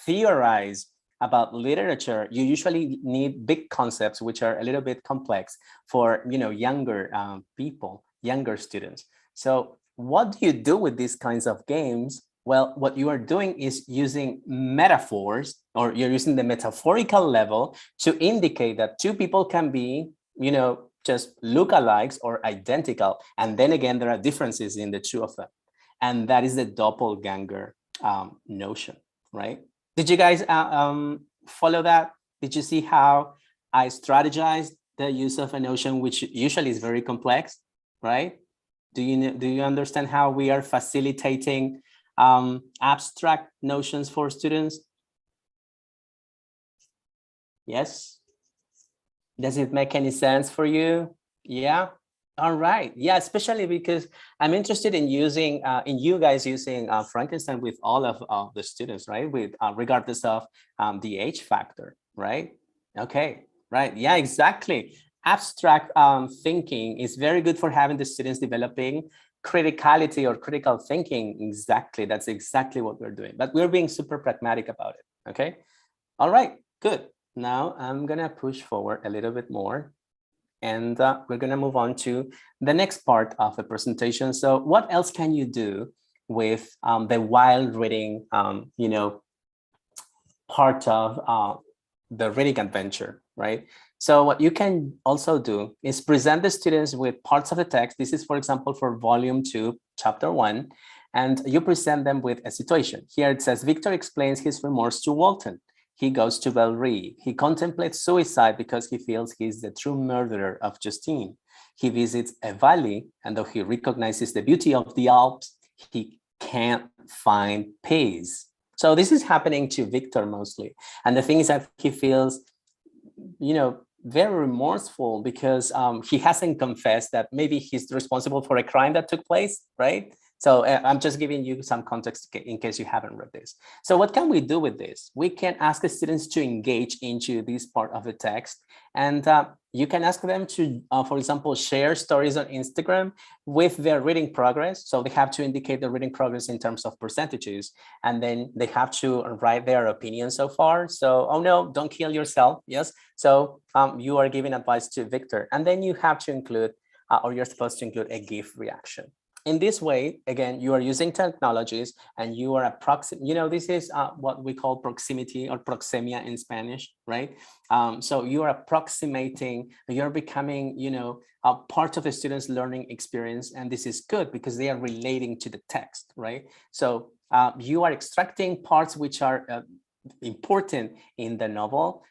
theorize about literature, you usually need big concepts, which are a little bit complex for, you know, younger people, younger students. So what do you do with these kinds of games? Well, what you are doing is using metaphors, or you're using the metaphorical level to indicate that two people can be, you know, just lookalikes or identical. And then again, there are differences in the two of them. And that is the doppelganger notion, right? Did you guys follow that? Did you see how I strategized the use of a notion, which usually is very complex, right? Do you understand how we are facilitating abstract notions for students? Yes. Does it make any sense for you? Yeah. All right. Yeah, especially because I'm interested in using, in you guys using Frankenstein with all of the students, right? With regardless of the age factor, right? Okay. Right. Yeah, exactly. Abstract thinking is very good for having the students developing criticality or critical thinking. Exactly. That's exactly what we're doing. But we're being super pragmatic about it. Okay. All right. Good. Now I'm going to push forward a little bit more, and we're going to move on to the next part of the presentation. So what else can you do with the wild reading, you know, part of the reading adventure, right? So what you can also do is present the students with parts of the text. This is, for example, for volume 2, chapter 1, and you present them with a situation. Here it says, Victor explains his remorse to Walton. He goes to Bellerive. He contemplates suicide because he feels he's the true murderer of Justine. He visits a valley, and though he recognizes the beauty of the Alps, he can't find peace. So this is happening to Victor mostly. And the thing is that he feels, you know, very remorseful because he hasn't confessed that maybe he's responsible for a crime that took place, right? So I'm just giving you some context in case you haven't read this. So what can we do with this? We can ask the students to engage into this part of the text. And you can ask them to, for example, share stories on Instagram with their reading progress. So they have to indicate the reading progress in terms of percentages. And then they have to write their opinion so far. So, oh no, don't kill yourself. Yes. So you are giving advice to Victor. And then you have to include, or you're supposed to include a GIF reaction. In this way, again, you are using technologies and you are you know, this is what we call proximity or proxemia in Spanish, right? So you are approximating, you're becoming, you know, a part of the student's learning experience. And this is good because they are relating to the text, right? So you are extracting parts which are important in the novel,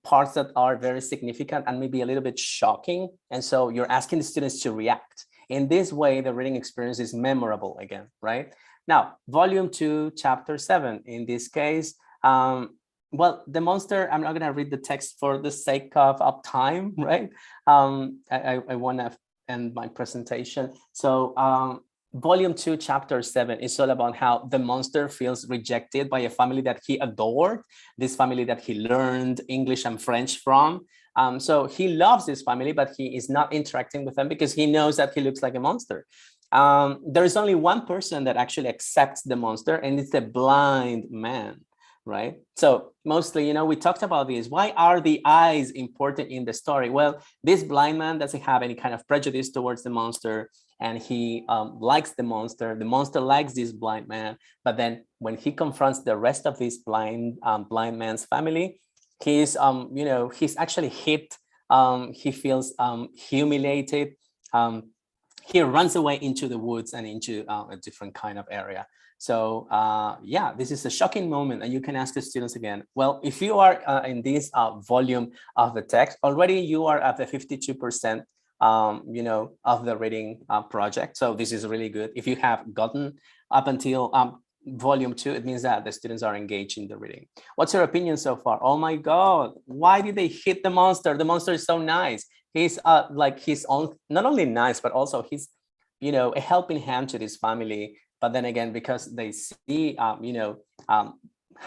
parts that are very significant and maybe a little bit shocking. And so you're asking the students to react. In this way, the reading experience is memorable again, right? Now, volume 2, chapter 7, in this case, well, the monster, I'm not going to read the text for the sake of time, right? I want to end my presentation. So volume 2, chapter 7 is all about how the monster feels rejected by a family that he adored, this family that he learned English and French from. So he loves this family, but he is not interacting with them because he knows that he looks like a monster. There is only one person that actually accepts the monster, and it's the blind man, right? So mostly, you know, we talked about this. Why are the eyes important in the story? Well, this blind man doesn't have any kind of prejudice towards the monster, and he likes the monster. The monster likes this blind man, but then when he confronts the rest of this blind man's family, he's he's actually hit. He feels humiliated. He runs away into the woods and into a different kind of area. So yeah, this is a shocking moment, and you can ask the students again. Well, if you are in this volume of the text, already you are at the 52%, of the reading project. So this is really good. If you have gotten up until volume 2, it means that the students are engaged in the reading. What's your opinion so far? Oh my God, why did they hit the monster? The monster is so nice. He's like his own, not only nice, but also he's, a helping hand to this family. But then again, because they see,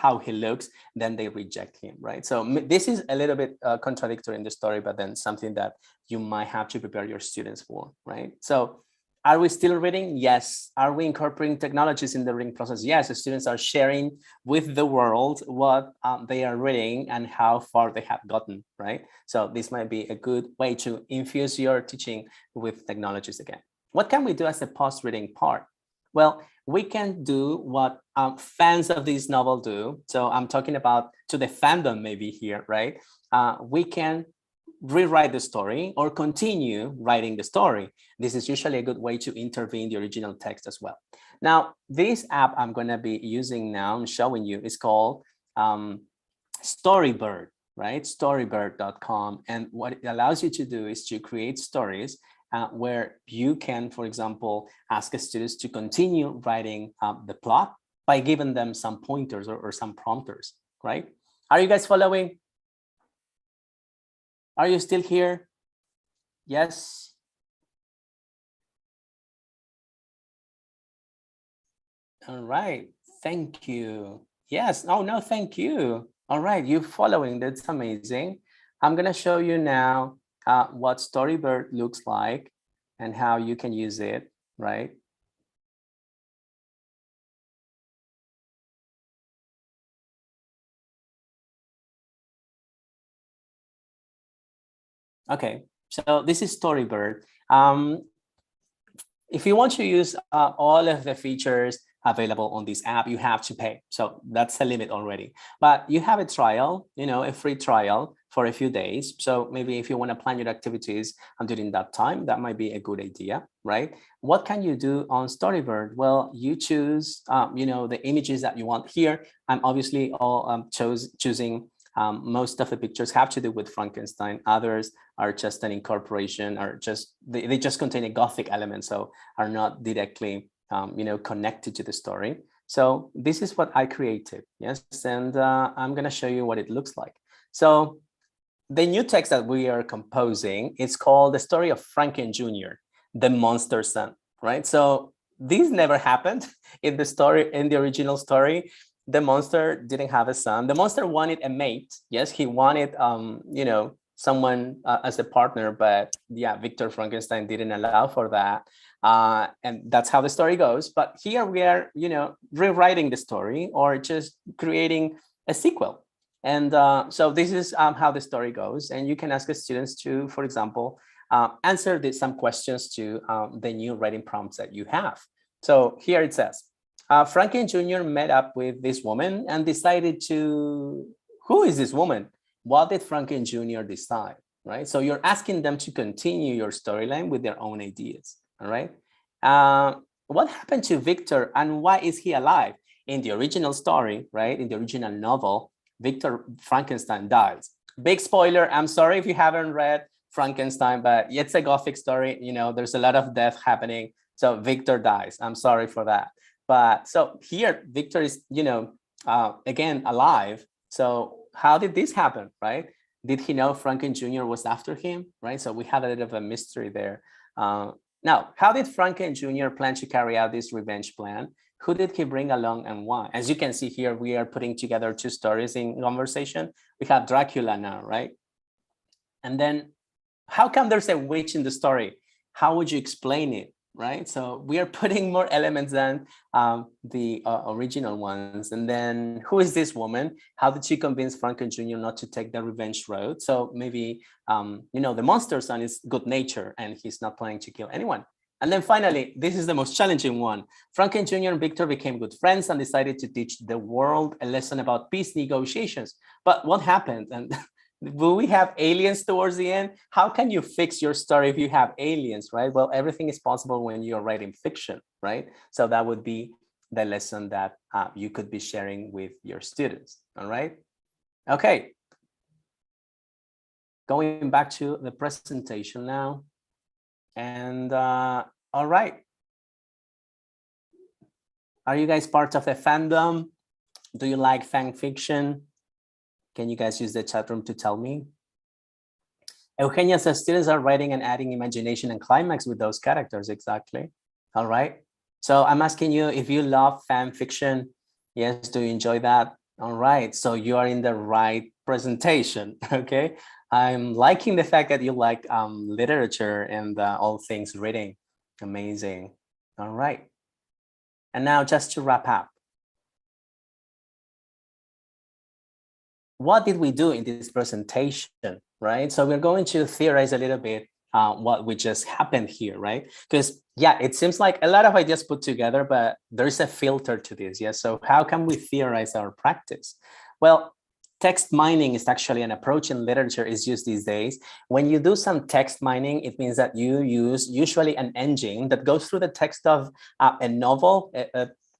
how he looks, then they reject him, right? So this is a little bit contradictory in the story, but then something that you might have to prepare your students for, right? So are we still reading? Yes. Are we incorporating technologies in the reading process? Yes, the students are sharing with the world what they are reading and how far they have gotten, right? So this might be a good way to infuse your teaching with technologies again. What can we do as a post-reading part? Well, we can do what fans of this novel do. So I'm talking about to the fandom maybe here, right? We can rewrite the story or continue writing the story. This is usually a good way to intervene the original text as well. Now, this app I'm going to be using now, I'm showing you, is called Storybird, right? Storybird.com. And what it allows you to do is to create stories where you can, for example, ask students to continue writing the plot by giving them some pointers or some prompters, right? Are you guys following? Are you still here? Yes. All right. Thank you. Yes. Oh, no, thank you. All right. You're following. That's amazing. I'm going to show you now what Storybird looks like and how you can use it, right? Okay, so this is Storybird. If you want to use all of the features available on this app, you have to pay. So that's a limit already. But you have a trial, a free trial for a few days. So maybe if you want to plan your activities during that time, that might be a good idea, right? What can you do on Storybird? Well, you choose, the images that you want here. I'm obviously all choosing most of the pictures have to do with Frankenstein. Others are just an incorporation, or just they just contain a Gothic element, so are not directly connected to the story. So this is what I created, yes, and I'm going to show you what it looks like. So the new text that we are composing is called The Story of Franken Jr., the Monster Son, right? So this never happened in the story, in the original story. The monster didn't have a son. The monster wanted a mate. Yes, he wanted, someone as a partner, but yeah, Victor Frankenstein didn't allow for that. And that's how the story goes. But here we are, rewriting the story or just creating a sequel. And so this is how the story goes. And you can ask the students to, for example, answer some questions to the new writing prompts that you have. So here it says, Franken Jr. met up with this woman and decided to, who is this woman? What did Franken Jr. decide, right? So you're asking them to continue your storyline with their own ideas, all right? What happened to Victor and why is he alive? In the original story, right, in the original novel, Victor Frankenstein dies. Big spoiler, I'm sorry if you haven't read Frankenstein, but it's a Gothic story, there's a lot of death happening. So Victor dies, I'm sorry for that. But so here, Victor is, again, alive. So how did this happen, right? Did he know Franken Jr. was after him, right? So we have a little of a mystery there. Now, how did Franken Jr. plan to carry out this revenge plan? Who did he bring along and why? As you can see here, we are putting together two stories in conversation. We have Dracula now, right? And then how come there's a witch in the story? How would you explain it? Right, so we are putting more elements than the original ones. And then who is this woman? How did she convince Franken Jr. not to take the revenge road? So maybe, the monster son is good nature and he's not planning to kill anyone. And then finally, this is the most challenging one. Franken Jr. and Victor became good friends and decided to teach the world a lesson about peace negotiations. But what happened? And will we have aliens towards the end? How can you fix your story if you have aliens, right? Well, everything is possible when you're writing fiction, right? So that would be the lesson that you could be sharing with your students, all right? Okay. Going back to the presentation now. And all right. Are you guys part of the fandom? Do you like fan fiction? Can you guys use the chat room to tell me? Eugenia says students are writing and adding imagination and climax with those characters. Exactly. All right. So I'm asking you if you love fan fiction. Yes, do you enjoy that? All right. So you are in the right presentation. Okay. I'm liking the fact that you like literature and all things reading. Amazing. All right. And now just to wrap up. What did we do in this presentation, right? So we're going to theorize a little bit what we just happened here, right? Because yeah, it seems like a lot of ideas put together, but there's a filter to this, yes? So how can we theorize our practice? Well, text mining is actually an approach in literature is used these days. When you do some text mining, it means that you use usually an engine that goes through the text of a novel,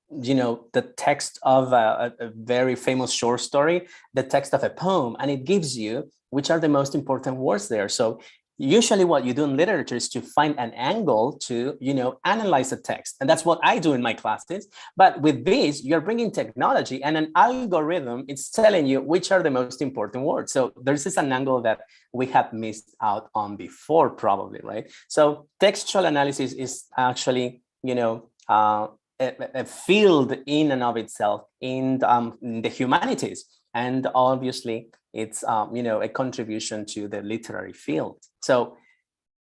you know, the text of a very famous short story, the text of a poem, and it gives you which are the most important words there. So usually what you do in literature is to find an angle to, you know, analyze a text. And that's what I do in my classes. But with this, you're bringing technology and an algorithm, it's telling you which are the most important words. So this is an angle that we have missed out on before, probably, right? So textual analysis is actually, you know, a field in and of itself in the humanities. And obviously, it's you know, a contribution to the literary field. So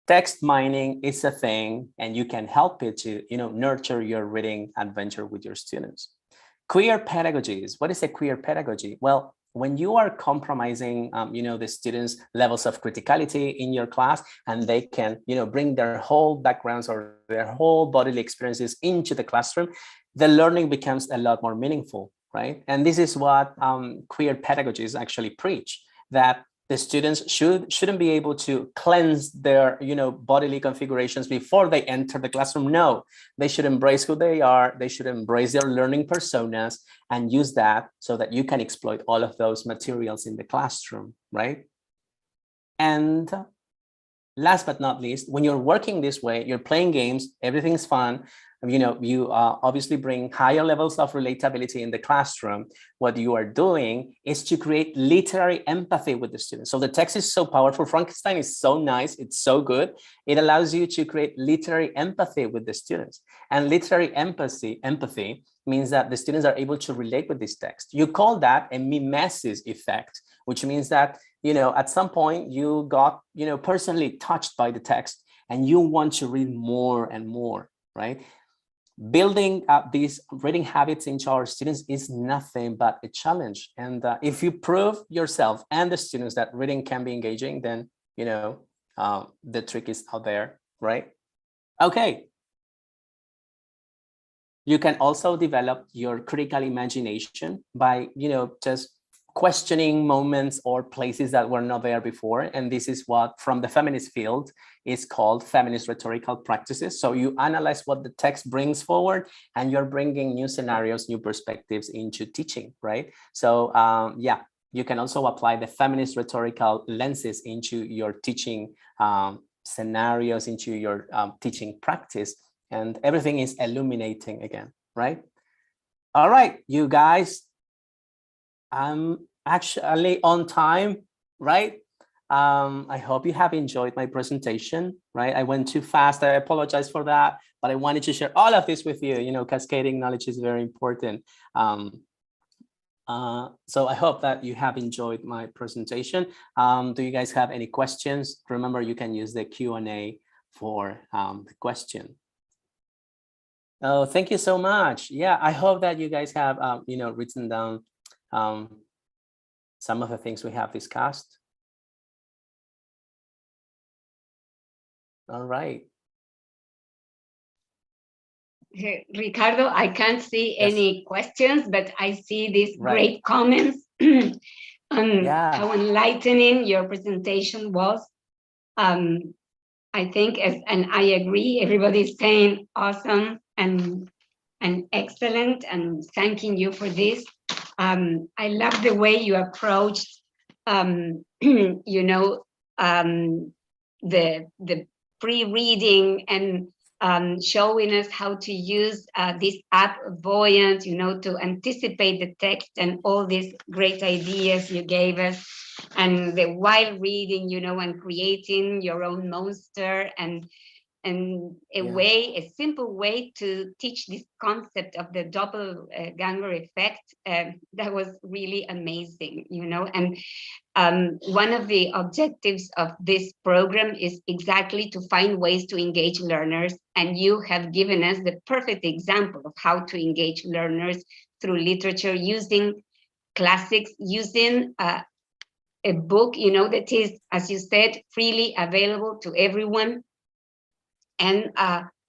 text mining is a thing, and you can help it to, you know, nurture your reading adventure with your students. Queer pedagogies. What is a queer pedagogy? Well, when you are compromising, you know, the students' levels of criticality in your class, and they can, you know, bring their whole backgrounds or their whole bodily experiences into the classroom, the learning becomes a lot more meaningful, right? And this is what queer pedagogies actually preach, that the students shouldn't be able to cleanse their, you know, bodily configurations before they enter the classroom. No, they should embrace who they are. They should embrace their learning personas and use that so that you can exploit all of those materials in the classroom, right? And last but not least, when you're working this way, you're playing games, everything's fun. You know, you obviously bring higher levels of relatability in the classroom. What you are doing is to create literary empathy with the students. So the text is so powerful. Frankenstein is so nice. It's so good. It allows you to create literary empathy with the students. And literary empathy means that the students are able to relate with this text. You call that a mimesis effect, which means that, you know, at some point you got, you know, personally touched by the text and you want to read more and more, right? Building up these reading habits into our students is nothing but a challenge. And if you prove yourself and the students that reading can be engaging, then, you know, the trick is out there, right? Okay. You can also develop your critical imagination by, you know, just questioning moments or places that were not there before. And this is what, from the feminist field, is called feminist rhetorical practices. So you analyze what the text brings forward, and you're bringing new scenarios, new perspectives into teaching, right? So yeah, you can also apply the feminist rhetorical lenses into your teaching scenarios, into your teaching practice, and everything is illuminating again, right? All right, you guys, I'm actually on time, right? I hope you have enjoyed my presentation, right? I went too fast, I apologize for that, but I wanted to share all of this with you. You know, cascading knowledge is very important. So I hope that you have enjoyed my presentation. Do you guys have any questions? Remember, you can use the Q&A for the question. Oh, thank you so much. Yeah, I hope that you guys have, you know, written down some of the things we have discussed. All right. Ricardo, I can't see Yes. any questions, but I see these Right. great comments on Yeah. how enlightening your presentation was. I think, and I agree, everybody's saying awesome and excellent, and thanking you for this. I love the way you approached, you know, the pre-reading and showing us how to use this app Voyant, you know, to anticipate the text and all these great ideas you gave us, and the while reading, you know, and creating your own monster, and a simple way to teach this concept of the Doppelganger effect. That was really amazing, you know. And one of the objectives of this program is exactly to find ways to engage learners. And you have given us the perfect example of how to engage learners through literature, using classics, using a book, you know, that is, as you said, freely available to everyone, and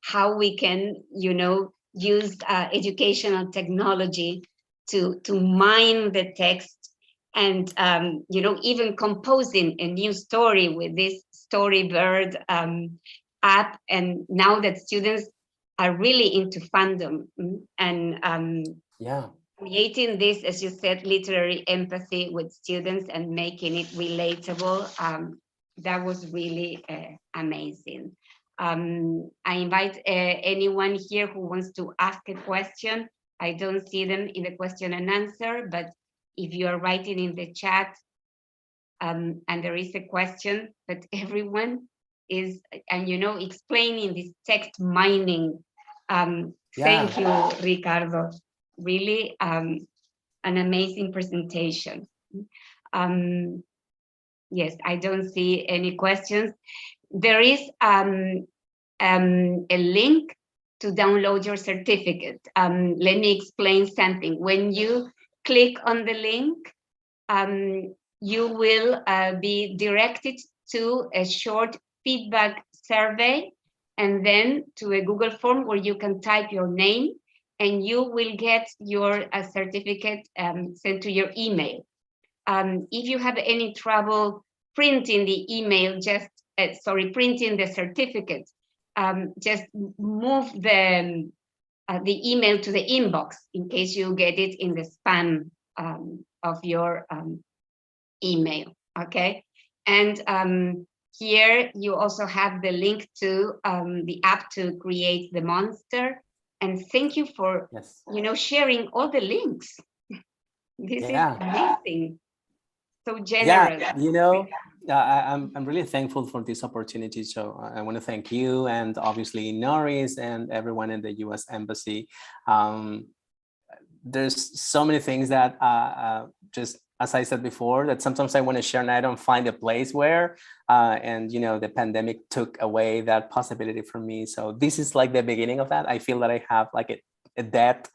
how we can, you know, use educational technology to mine the text, and you know, even composing a new story with this Storybird app. And now that students are really into fandom, and Yeah. creating this, as you said, literary empathy with students and making it relatable, that was really amazing. I invite anyone here who wants to ask a question. I don't see them in the question and answer, but if you are writing in the chat and there is a question, but everyone is, and you know, explaining this text mining. Thank you, Ricardo. Really an amazing presentation. Yes, I don't see any questions. There is a link to download your certificate. Let me explain something. When you click on the link, you will be directed to a short feedback survey, and then to a Google form where you can type your name, and you will get your certificate sent to your email. If you have any trouble printing the email, just printing the certificate, just move the email to the inbox in case you get it in the spam of your email. Okay, and here you also have the link to the app to create the monster. And thank you for you know, sharing all the links. This is amazing. So generous. Yeah, you know, I'm really thankful for this opportunity. So I want to thank you, and obviously Norris and everyone in the U.S. Embassy. There's so many things that just, as I said before, that sometimes I want to share and I don't find a place where, and you know, the pandemic took away that possibility from me. So this is like the beginning of that. I feel that I have like a debt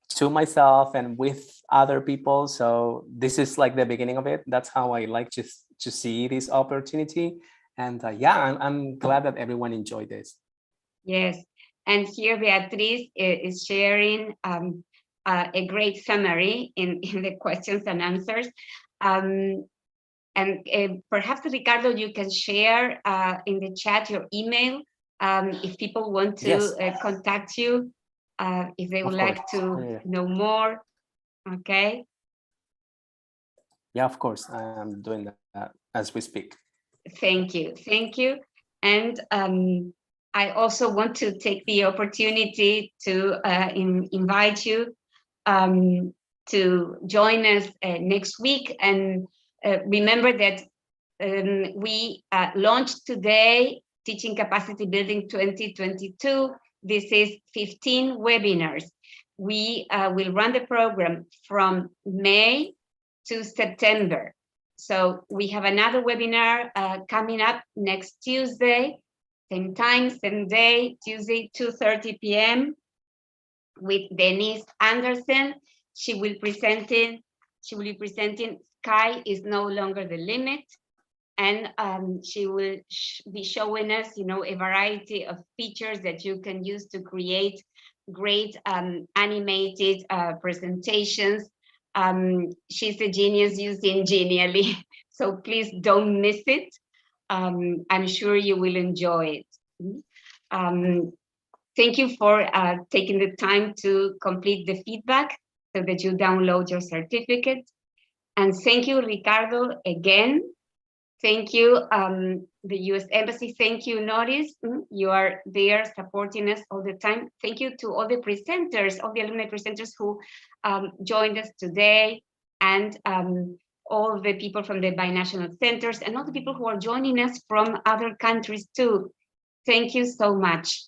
to myself and with other people. So this is like the beginning of it. That's how I like to see this opportunity. And yeah, I'm glad that everyone enjoyed this. Yes, and here Beatriz is sharing a great summary in the questions and answers. And perhaps, Ricardo, you can share in the chat your email if people want to contact you, if they would like to know more. Okay. Yeah, of course. I'm doing that as we speak. Thank you. Thank you. And I also want to take the opportunity to invite you to join us next week. And remember that we launched today Teaching Capacity Building 2022. This is 15 webinars. We will run the program from May to September. So we have another webinar coming up next Tuesday, same time, same day, Tuesday, 2:30 p.m. with Denise Anderson. She will be presenting Sky is No Longer the Limit. and she will be showing us, a variety of features that you can use to create great animated presentations. She's a genius using Genially, so please don't miss it. I'm sure you will enjoy it. Thank you for taking the time to complete the feedback so that you download your certificate. And thank you, Ricardo, again. Thank you, the US Embassy. Thank you, Noris. You are there supporting us all the time. Thank you to all the presenters, all the alumni presenters who joined us today, and all the people from the binational centers, and all the people who are joining us from other countries too. Thank you so much.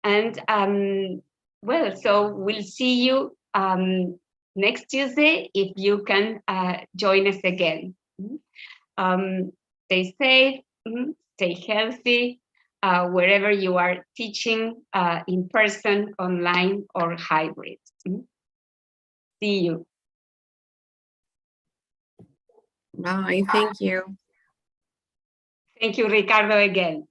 And well, so we'll see you next Tuesday if you can join us again. Stay safe, stay healthy, wherever you are teaching, in person, online, or hybrid. See you. Bye, thank you. Thank you, Ricardo, again.